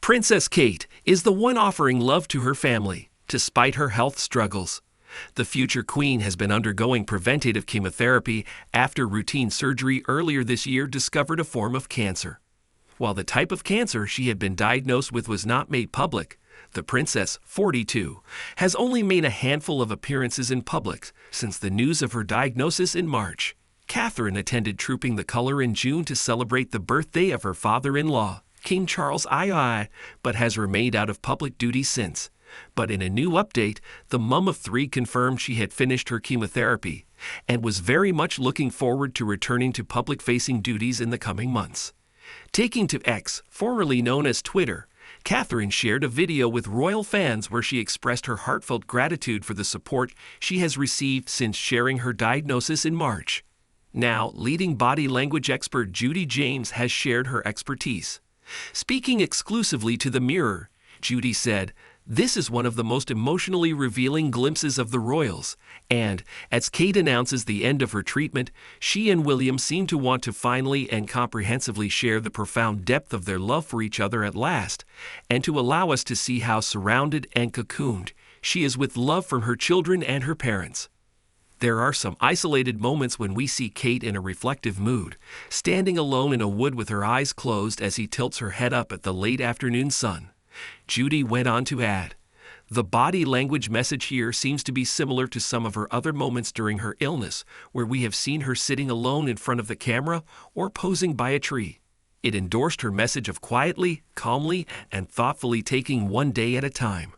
Princess Kate is the one offering love to her family, despite her health struggles. The future queen has been undergoing preventative chemotherapy after routine surgery earlier this year discovered a form of cancer. While the type of cancer she had been diagnosed with was not made public, the princess, 42, has only made a handful of appearances in public since the news of her diagnosis in March. Catherine attended Trooping the Color in June to celebrate the birthday of her father-in-law, King Charles II, but has remained out of public duty since. But in a new update, the mum of three confirmed she had finished her chemotherapy and was very much looking forward to returning to public-facing duties in the coming months. Taking to X, formerly known as Twitter, Catherine shared a video with royal fans where she expressed her heartfelt gratitude for the support she has received since sharing her diagnosis in March. Now, leading body language expert Judy James has shared her expertise. Speaking exclusively to The Mirror, Judy said, "This is one of the most emotionally revealing glimpses of the royals, and, as Kate announces the end of her treatment, she and William seem to want to finally and comprehensively share the profound depth of their love for each other at last, and to allow us to see how surrounded and cocooned she is with love from her children and her parents." There are some isolated moments when we see Kate in a reflective mood, standing alone in a wood with her eyes closed as he tilts her head up at the late afternoon sun. Judy went on to add, "The body language message here seems to be similar to some of her other moments during her illness, where we have seen her sitting alone in front of the camera or posing by a tree." It endorsed her message of quietly, calmly, and thoughtfully taking one day at a time.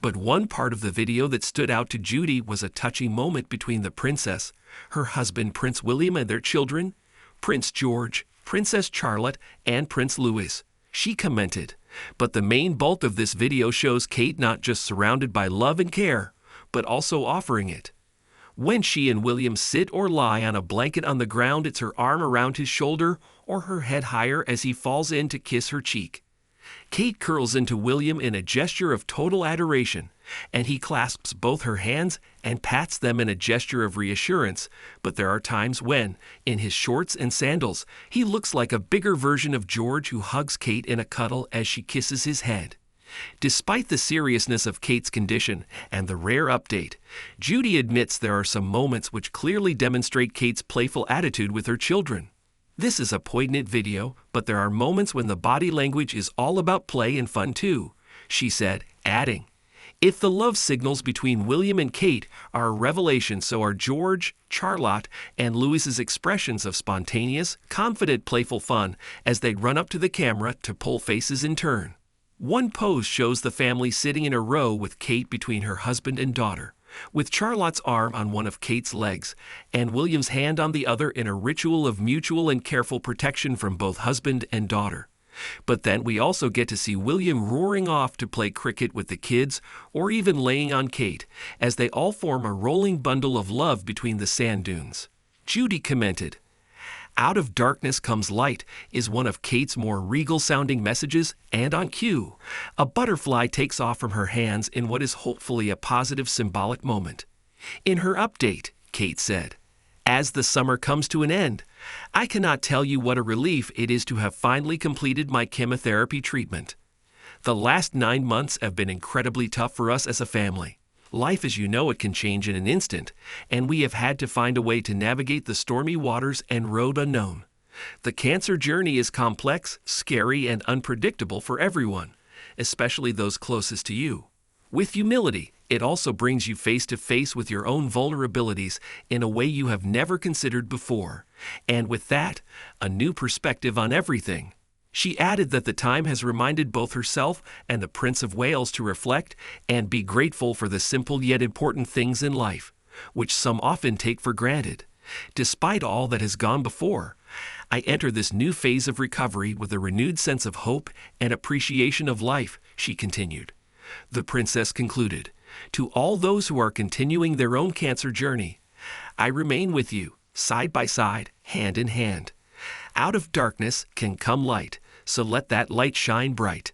But one part of the video that stood out to Judy was a touching moment between the princess, her husband Prince William and their children, Prince George, Princess Charlotte, and Prince Louis. She commented, "But the main bulk of this video shows Kate not just surrounded by love and care, but also offering it. When she and William sit or lie on a blanket on the ground, it's her arm around his shoulder or her head higher as he falls in to kiss her cheek. Kate curls into William in a gesture of total adoration, and he clasps both her hands and pats them in a gesture of reassurance, but there are times when, in his shorts and sandals, he looks like a bigger version of George who hugs Kate in a cuddle as she kisses his head." Despite the seriousness of Kate's condition and the rare update, Judy admits there are some moments which clearly demonstrate Kate's playful attitude with her children. "This is a poignant video, but there are moments when the body language is all about play and fun too," she said, adding, "If the love signals between William and Kate are a revelation, so are George, Charlotte, and Louis's expressions of spontaneous, confident, playful fun as they run up to the camera to pull faces in turn." One pose shows the family sitting in a row with Kate between her husband and daughter, with Charlotte's arm on one of Kate's legs and William's hand on the other in a ritual of mutual and careful protection from both husband and daughter. But then we also get to see William roaring off to play cricket with the kids or even laying on Kate, as they all form a rolling bundle of love between the sand dunes. Judy commented, "Out of darkness comes light" is one of Kate's more regal-sounding messages, and on cue, a butterfly takes off from her hands in what is hopefully a positive symbolic moment. In her update, Kate said, "As the summer comes to an end, I cannot tell you what a relief it is to have finally completed my chemotherapy treatment. The last 9 months have been incredibly tough for us as a family. Life as you know it can change in an instant, and we have had to find a way to navigate the stormy waters and road unknown. The cancer journey is complex, scary, and unpredictable for everyone, especially those closest to you. With humility, it also brings you face to face with your own vulnerabilities in a way you have never considered before, and with that, a new perspective on everything." She added that the time has reminded both herself and the Prince of Wales to reflect and be grateful for the simple yet important things in life, which some often take for granted. "Despite all that has gone before, I enter this new phase of recovery with a renewed sense of hope and appreciation of life," she continued. The princess concluded, "To all those who are continuing their own cancer journey, I remain with you, side by side, hand in hand. Out of darkness can come light, so let that light shine bright."